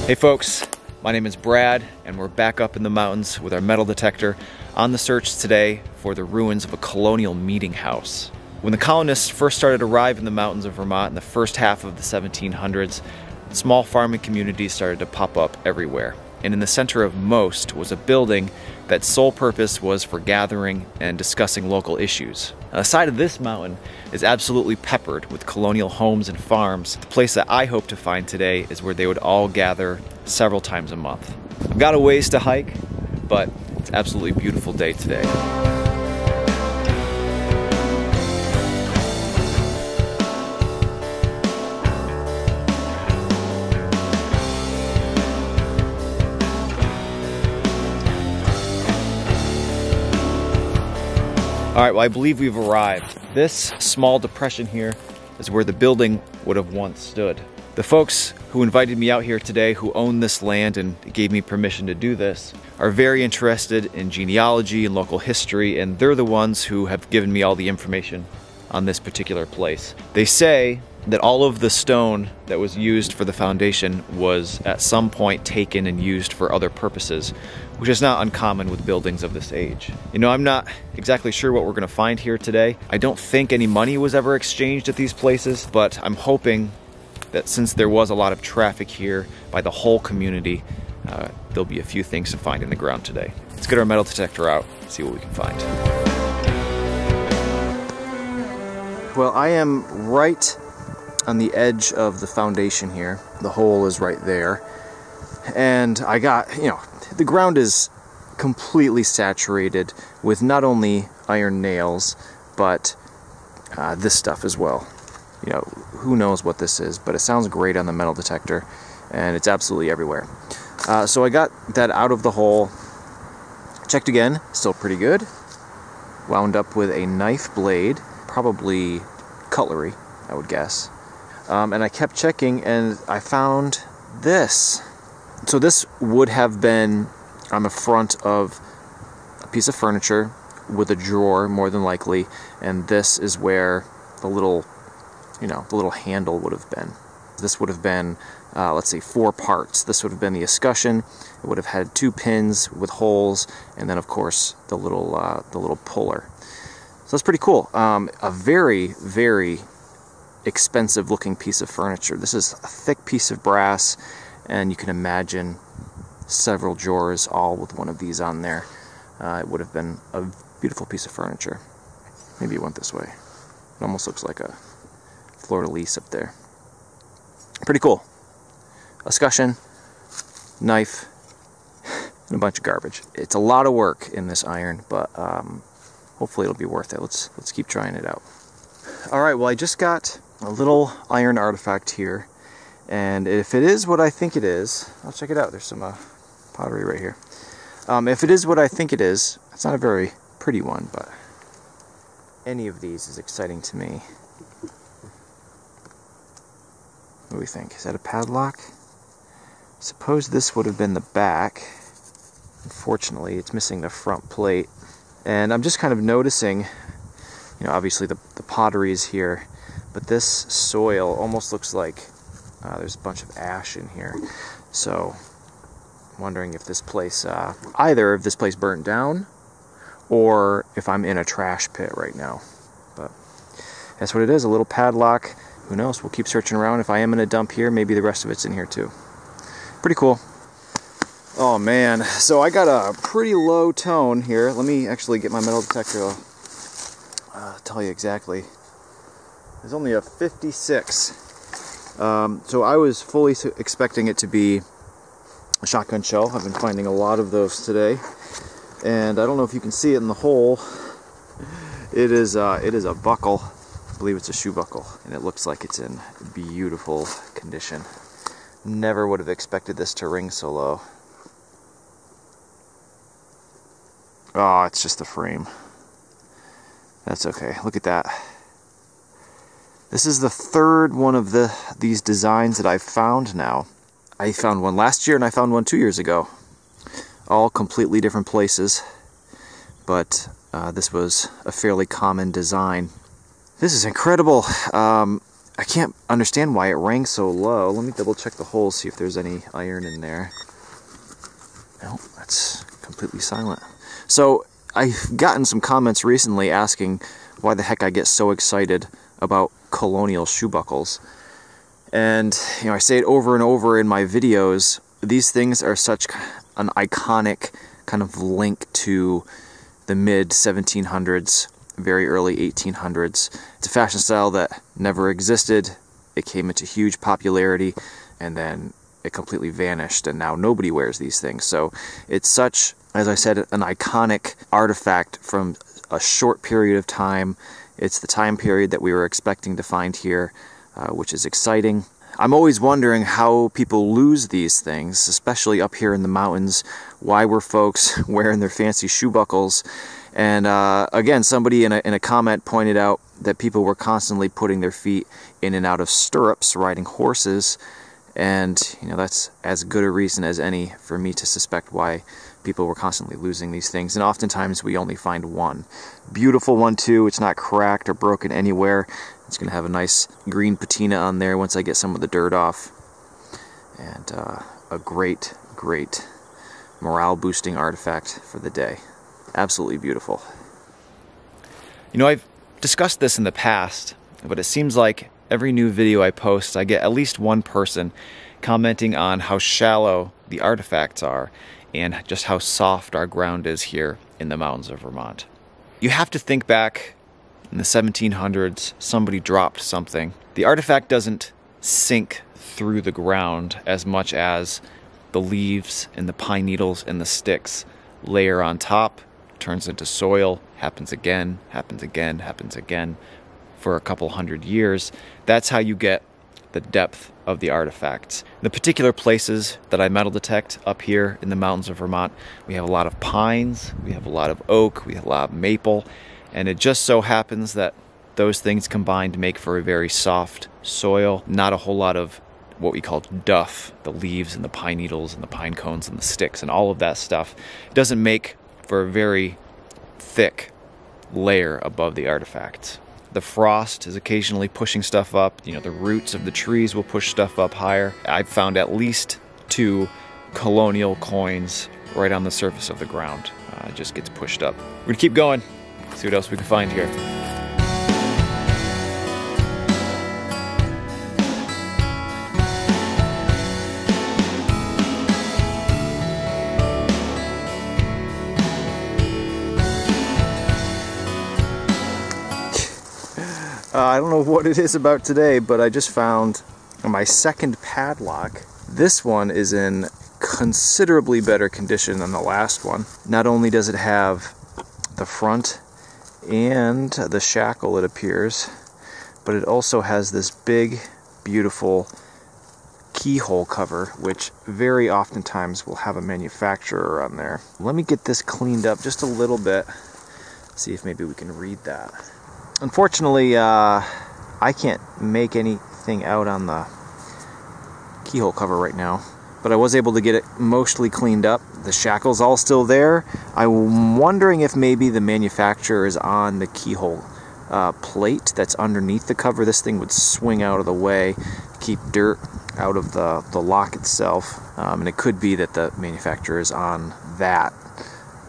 Hey folks, my name is Brad, and we're back up in the mountains with our metal detector on the search today for the ruins of a colonial meeting house. When the colonists first started to arrive in the mountains of Vermont in the first half of the 1700s, small farming communities started to pop up everywhere. And in the center of most was a building that sole purpose was for gathering and discussing local issues. Now, the side of this mountain is absolutely peppered with colonial homes and farms. The place that I hope to find today is where they would all gather several times a month. I've got a ways to hike, but it's an absolutely beautiful day today. All right, well, I believe we've arrived. This small depression here is where the building would have once stood. The folks who invited me out here today, who own this land and gave me permission to do this, are very interested in genealogy and local history, and they're the ones who have given me all the information on this particular place. They say that all of the stone that was used for the foundation was at some point taken and used for other purposes, which is not uncommon with buildings of this age. You know, I'm not exactly sure what we're gonna find here today. I don't think any money was ever exchanged at these places, but I'm hoping that since there was a lot of traffic here by the whole community, there'll be a few things to find in the ground today. Let's get our metal detector out, see what we can find. Well, I am right on the edge of the foundation here. The hole is right there. And I got, you know, the ground is completely saturated with not only iron nails, but this stuff as well. You know, who knows what this is, but it sounds great on the metal detector, and it's absolutely everywhere. So I got that out of the hole, checked again, still pretty good. Wound up with a knife blade, probably cutlery, I would guess. And I kept checking, and I found this. So this would have been on the front of a piece of furniture with a drawer, more than likely, and this is where the little, you know, the little handle would have been. This would have been, let's say, 4 parts. This would have been the escutcheon. It would have had 2 pins with holes, and then, of course, the little puller. So that's pretty cool. A very, very expensive looking piece of furniture. This is a thick piece of brass, and you can imagine several drawers all with one of these on there. It would have been a beautiful piece of furniture. Maybe it went this way. It almost looks like a fleur-de-lis up there. Pretty cool. Escutcheon, knife, and a bunch of garbage. It's a lot of work in this iron, but hopefully it'll be worth it. Let's keep trying it out. All right, well, I just got a little iron artifact here, and if it is what I think it is, I'll check it out. There's some pottery right here. If it is what I think it is, it's not a very pretty one, but any of these is exciting to me. What do we think? Is that a padlock? Suppose this would have been the back. Unfortunately, it's missing the front plate. And I'm just kind of noticing, you know, obviously the pottery is here, but this soil almost looks like there's a bunch of ash in here. So I'm wondering if this place, either if this place burnt down, or if I'm in a trash pit right now. But that's what it is, a little padlock. Who knows? We'll keep searching around. If I am in a dump here, maybe the rest of it's in here too. Pretty cool. Oh man, so I got a pretty low tone here. Let me actually get my metal detector. I'll tell you exactly. There's only a 56. So I was fully expecting it to be a shotgun shell. I've been finding a lot of those today. And I don't know if you can see it in the hole. It is a buckle. I believe it's a shoe buckle. And it looks like it's in beautiful condition. Never would have expected this to ring so low. Oh, it's just the frame. That's okay. Look at that. This is the third one of these designs that I've found now. I found one last year and I found one 2 years ago. All completely different places. But this was a fairly common design. This is incredible. I can't understand why it rang so low. Let me double check the hole, see if there's any iron in there. No, that's completely silent. So I've gotten some comments recently asking why the heck I get so excited about colonial shoe buckles. And, you know, I say it over and over in my videos, these things are such an iconic kind of link to the mid-1700s, very early 1800s. It's a fashion style that never existed. It came into huge popularity, and then it completely vanished, and now nobody wears these things. So it's such, as I said, an iconic artifact from a short period of time. It's the time period that we were expecting to find here, which is exciting. I'm always wondering how people lose these things, especially up here in the mountains. Why were folks wearing their fancy shoe buckles? And again, somebody in a comment pointed out that people were constantly putting their feet in and out of stirrups riding horses. And, you know, that's as good a reason as any for me to suspect why people were constantly losing these things. And oftentimes we only find one. Beautiful one too. It's not cracked or broken anywhere. It's going to have a nice green patina on there once I get some of the dirt off. And a great, great morale boosting artifact for the day. Absolutely beautiful. You know, I've discussed this in the past, but it seems like every new video I post, I get at least one person commenting on how shallow the artifacts are and just how soft our ground is here in the mountains of Vermont. You have to think back in the 1700s, somebody dropped something. The artifact doesn't sink through the ground as much as the leaves and the pine needles and the sticks layer on top, turns into soil, happens again, happens again, happens again for a couple hundred years. That's how you get the depth of the artifacts. The particular places that I metal detect up here in the mountains of Vermont, we have a lot of pines, we have a lot of oak, we have a lot of maple, and it just so happens that those things combined make for a very soft soil, not a whole lot of what we call duff, the leaves and the pine needles and the pine cones and the sticks and all of that stuff. It doesn't make for a very thick layer above the artifacts. The frost is occasionally pushing stuff up. You know, the roots of the trees will push stuff up higher. I've found at least 2 colonial coins right on the surface of the ground. It just gets pushed up. We're gonna keep going, see what else we can find here. I don't know what it is about today, but I just found my second padlock. This one is in considerably better condition than the last one. Not only does it have the front and the shackle, it appears, but it also has this big, beautiful keyhole cover, which very oftentimes will have a manufacturer on there. Let me get this cleaned up just a little bit, see if maybe we can read that. Unfortunately, I can't make anything out on the keyhole cover right now, but I was able to get it mostly cleaned up. The shackle's all still there. I'm wondering if maybe the manufacturer is on the keyhole plate that's underneath the cover. This thing would swing out of the way, keep dirt out of the lock itself, and it could be that the manufacturer is on that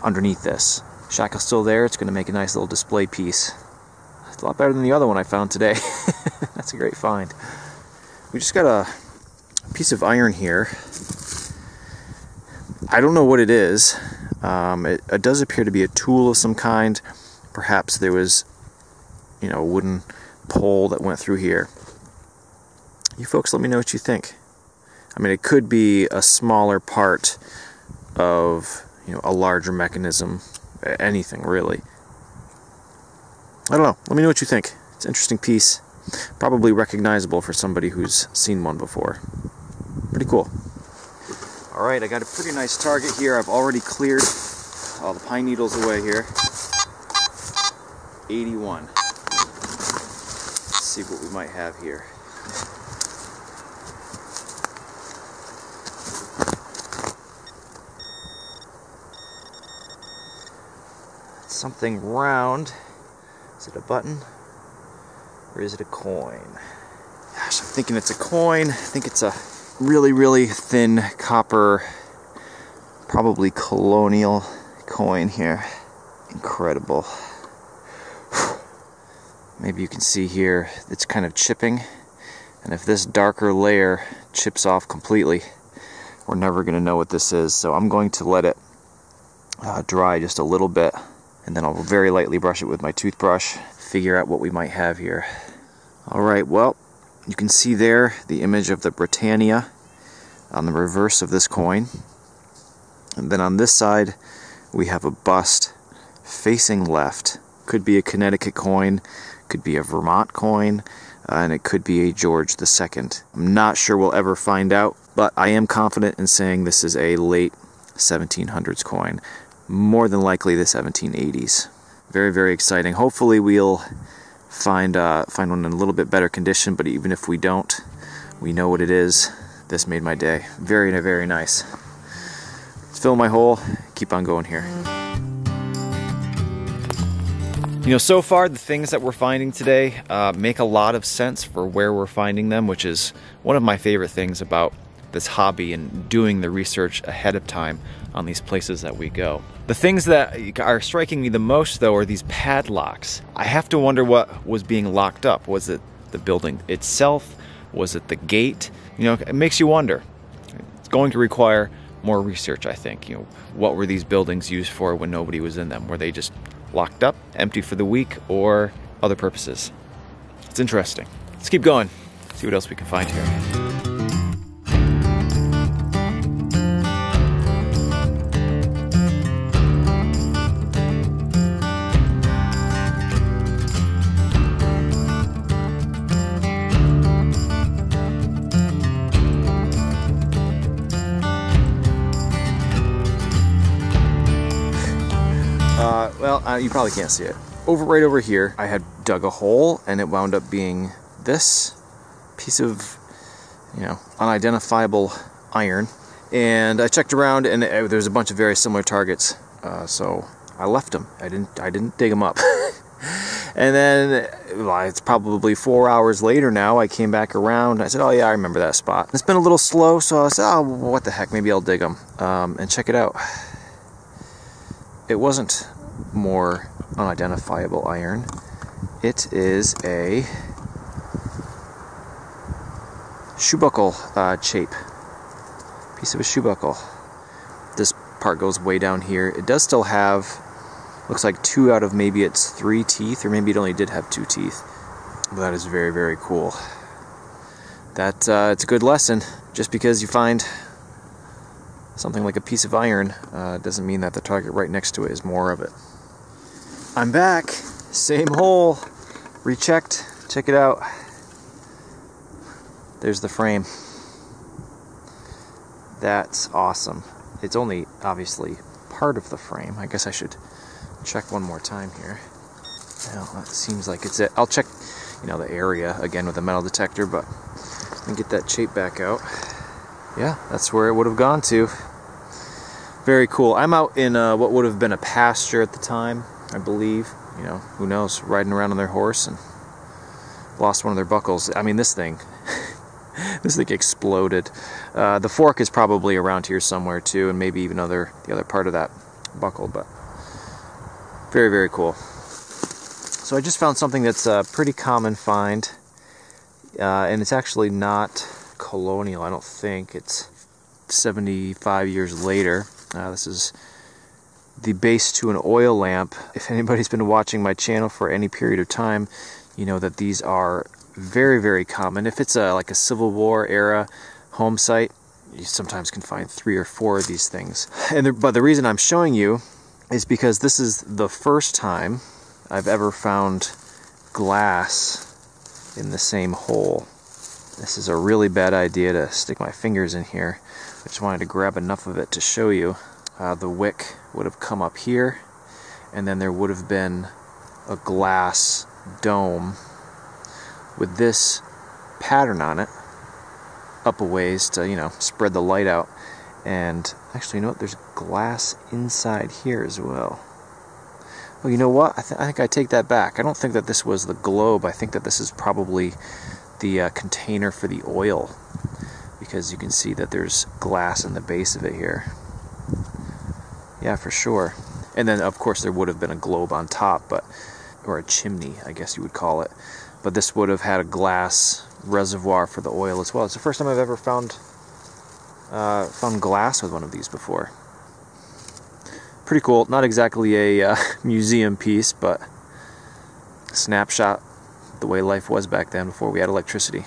underneath this. Shackle's still there. It's going to make a nice little display piece. It's a lot better than the other one I found today. That's a great find. We just got a piece of iron here. I don't know what it is. It does appear to be a tool of some kind. Perhaps there was, you know, a wooden pole that went through here. You folks let me know what you think. I mean, it could be a smaller part of, you know, a larger mechanism. Anything, really. I don't know. Let me know what you think. It's an interesting piece. Probably recognizable for somebody who's seen one before. Pretty cool. Alright, I got a pretty nice target here. I've already cleared all the pine needles away here. 81. Let's see what we might have here. Something round. Is it a button? Or is it a coin? thinking it's a coin. I think it's a really, really thin copper, probably colonial coin here. Incredible. Maybe you can see here it's kind of chipping, and if this darker layer chips off completely, we're never going to know what this is. So I'm going to let it dry just a little bit, and then I'll very lightly brush it with my toothbrush, figure out what we might have here. Alright, well, you can see there the image of the Britannia on the reverse of this coin. And then on this side we have a bust facing left. Could be a Connecticut coin, could be a Vermont coin, and it could be a George II. I'm not sure we'll ever find out, but I am confident in saying this is a late 1700s coin. More than likely the 1780s. Very, very exciting. Hopefully we'll find one in a little bit better condition, but even if we don't, we know what it is. This made my day. Very, very nice. Let's fill my hole, keep on going here. You know, so far the things that we're finding today make a lot of sense for where we're finding them, which is one of my favorite things about this hobby and doing the research ahead of time on these places that we go. The things that are striking me the most, though, are these padlocks. I have to wonder what was being locked up. Was it the building itself? Was it the gate? You know, it makes you wonder. It's going to require more research, I think. You know, what were these buildings used for when nobody was in them? Were they just locked up, empty for the week, or other purposes? It's interesting. Let's keep going, see what else we can find here. You probably can't see it. Right over here, I had dug a hole, and it wound up being this piece of, you know, unidentifiable iron. And I checked around, and there's a bunch of very similar targets. So I left them. I didn't dig them up. And then, well, it's probably 4 hours later now, I came back around. I said, oh yeah, I remember that spot. It's been a little slow, so I said, oh, what the heck, maybe I'll dig them. And check it out. It wasn't more unidentifiable iron. It is a shoe buckle shape. Piece of a shoe buckle. This part goes way down here. It does still have, looks like 2 out of maybe its 3 teeth, or maybe it only did have 2 teeth. But that is very, very cool. That it's a good lesson. Just because you find something like a piece of iron doesn't mean that the target right next to it is more of it. I'm back. Same hole. Rechecked. Check it out. There's the frame. That's awesome. It's only obviously part of the frame. I guess I should check one more time here. Well, that seems like it's it. I'll check, you know, the area again with a metal detector, but let me get that shape back out. Yeah, that's where it would have gone to. Very cool. I'm out in what would have been a pasture at the time, I believe. You know, who knows, riding around on their horse and lost one of their buckles. I mean, this thing, this thing exploded. The fork is probably around here somewhere too, and maybe even the other part of that buckle, but very, very cool. So I just found something that's a pretty common find, and it's actually not colonial, I don't think. It's 75 years later. This is the base to an oil lamp. If anybody's been watching my channel for any period of time, you know that these are very, very common. If it's like a Civil War era home site, you sometimes can find 3 or 4 of these things. But the reason I'm showing you is because this is the first time I've ever found glass in the same hole. This is a really bad idea to stick my fingers in here. I just wanted to grab enough of it to show you. The wick would have come up here, and then there would have been a glass dome with this pattern on it up a ways to, you know, spread the light out. And actually, you know what? There's glass inside here as well. Well, you know what? I think I take that back. I don't think that this was the globe. I think that this is probably the container for the oil, because you can see that there's glass in the base of it here. Yeah, for sure. And then of course there would have been a globe on top, or a chimney, I guess you would call it. But this would have had a glass reservoir for the oil as well. It's the first time I've ever found glass with one of these before. Pretty cool. Not exactly a museum piece, but a snapshot the way life was back then before we had electricity.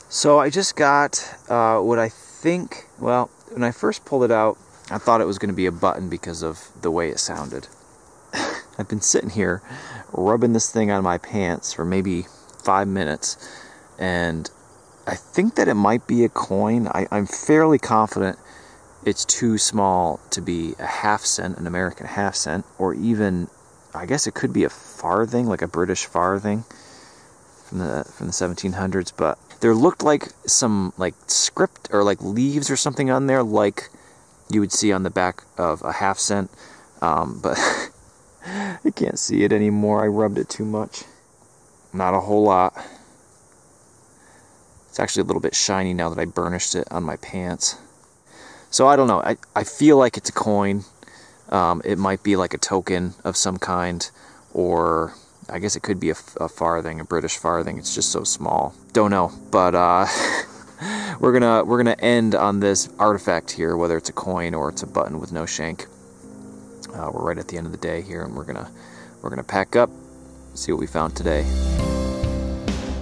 So I just got what I think, well, when I first pulled it out, I thought it was going to be a button because of the way it sounded. I've been sitting here rubbing this thing on my pants for maybe 5 minutes, and I think that it might be a coin. I'm fairly confident it's too small to be a half cent, an American half cent, or even, I guess it could be a farthing, like a British farthing from the 1700s. But there looked like some like script or like leaves or something on there, like you would see on the back of a half cent, but I can't see it anymore. I rubbed it too much. Not a whole lot. It's actually a little bit shiny now that I burnished it on my pants. So I don't know. I feel like it's a coin. It might be like a token of some kind, or I guess it could be a farthing, a British farthing. It's just so small. Don't know, but we're gonna end on this artifact here, whether it's a coin or it's a button with no shank. We're right at the end of the day here, and we're gonna pack up, see what we found today.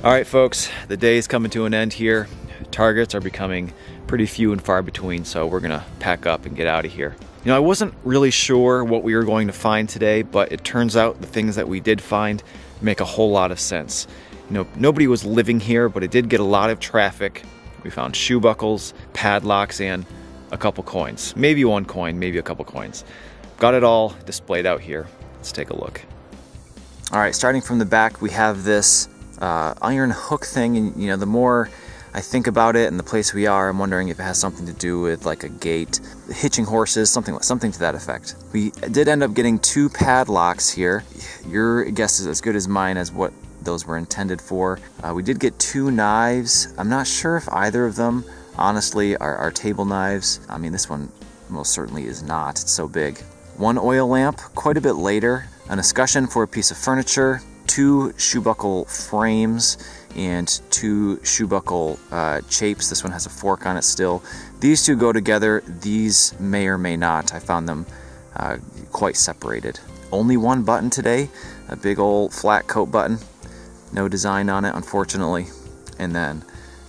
All right, folks, the day is coming to an end here. Targets are becoming pretty few and far between, so we're gonna pack up and get out of here. You know, I wasn't really sure what we were going to find today, but it turns out the things that we did find make a whole lot of sense. You know, nobody was living here, but it did get a lot of traffic. We found shoe buckles, padlocks, and a couple coins. Maybe one coin, maybe a couple coins. Got it all displayed out here. Let's take a look. All right, starting from the back, we have this iron hook thing, and you know, the more I think about it and the place we are, I'm wondering if it has something to do with like a gate, hitching horses, something to that effect. We did end up getting 2 padlocks here. Your guess is as good as mine as what those were intended for. We did get 2 knives. I'm not sure if either of them, honestly, are table knives. I mean, this one most certainly is not. It's so big. 1 oil lamp, quite a bit later. An escutcheon for a piece of furniture. 2 shoe buckle frames and 2 shoe buckle chapes. This one has a fork on it still. These 2 go together. These may or may not. I found them quite separated. Only 1 button today, a big old flat coat button. No design on it, unfortunately. And then,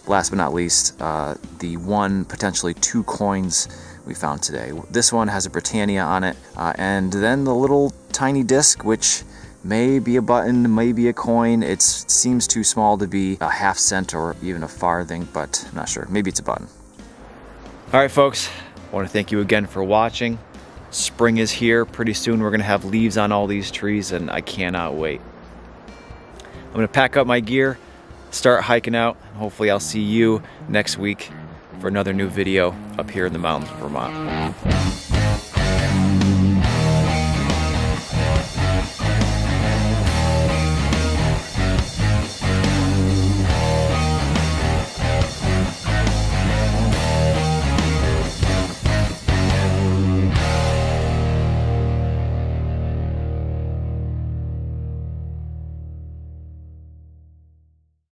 last but not least, the 1, potentially 2 coins we found today. This one has a Britannia on it, and then the little tiny disc, which may be a button, may be a coin. It seems too small to be a half cent or even a farthing, but I'm not sure. Maybe it's a button. All right, folks, I want to thank you again for watching. Spring is here. Pretty soon we're going to have leaves on all these trees, and I cannot wait. I'm going to pack up my gear, start hiking out, and hopefully I'll see you next week for another new video up here in the mountains of Vermont.